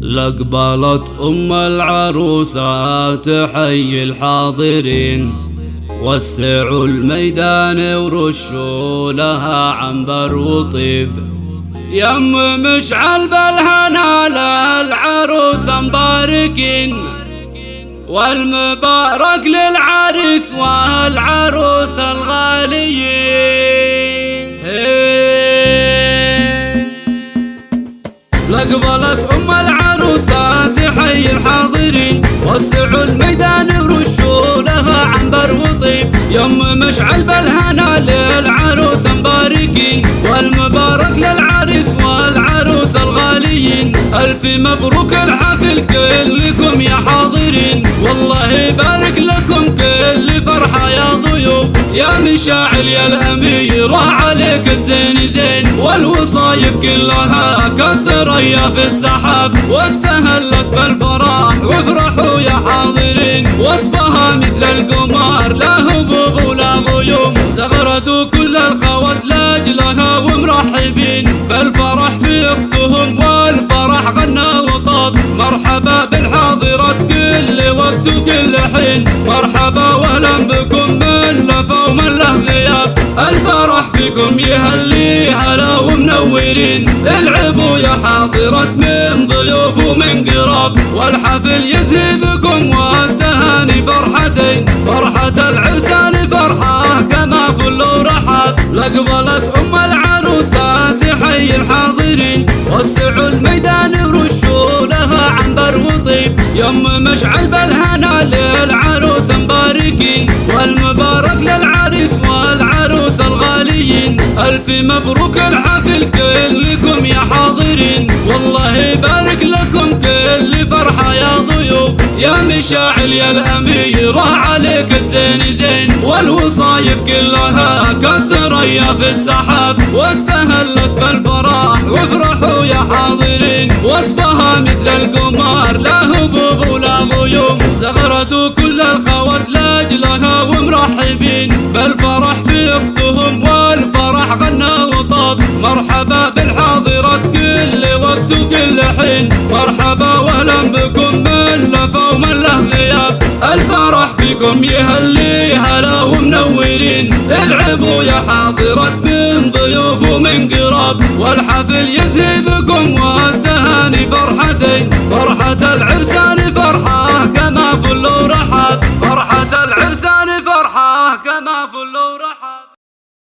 لقبلت العروسة تحيي الحاضرين، وسعوا الميدان ورشوا لها عنبر وطيب. يم مشعل بالهنا للعروسة مباركين، والمبارك للعريس والعروسة الغاليين. لقبلت العروسة تحيي الحاضرين، وسعوا الميدان ورشوا لها عنبر وطيب. يم مشعل بالهنا للعروسة مباركين، والمبارك للعريس والعروسة الغاليين. ألف مبروك الحفل كلكم يا حاضرين، والله يبارك لكم كل فرحة يا ضيوف. يا مشاعل يا الأميرة عليك الزين زين، والوصايف كلها كالثريا في السحاب. واستهلت بالفرح وافرحوا يا حاضرين، وصفها مثل القمر لا هبوب ولا غيوم. زغردوا كل الخوات لاجلها ومرحبين، فالفرح في اختهم والفرح غنى وطاب. مرحبا بالحاضرات كل وقت وكل حين، مرحبا واهلا بكم من لفا ومن له غياب. الفرح فيكم يهلي هلا ومنورين، العبوا يا حاضرات من ضيوف ومن قراب. والحفل يزهي بكم والتهاني فرحتين، فرحة العرسان فرحة كما فل ورحاب. لقبلت العروسة تحيي الحاضرين، وسعوا الميدان ورشوا لها عنبر وطيب. يم مشعل بالهنا للعروسة مباركين، والمبارك للعريس والعروسة الغاليين. ألف مبروك الحفل كلكم يا حاضرين، والله يبارك لكم كل فرحة يا ضيوف. يا مشاعل يا الأميرة عليك الزين زين، والوصايف كلها كالثريا في السحاب. واستهلت بالفرح وافرحوا يا حاضرين، وصفها مثل القمر لا هبوب ولا غيوم. زغردوا كل الخوات لاجلها ومرحبين، فالفرح في اختهم والفرح غنى وطاب. مرحبا بالحاضرات كل وقت وكل حين، مرحبا واهلا بكم من لفا ومن له غياب. الفرح فيكم يهلي هلا ومنورين، العبوا يا حاضرات من ضيوف ومن قراب. والحفل يزهي بكم والتهاني فرحتين، فرحة العرسان فرحة كما فل ورحاب.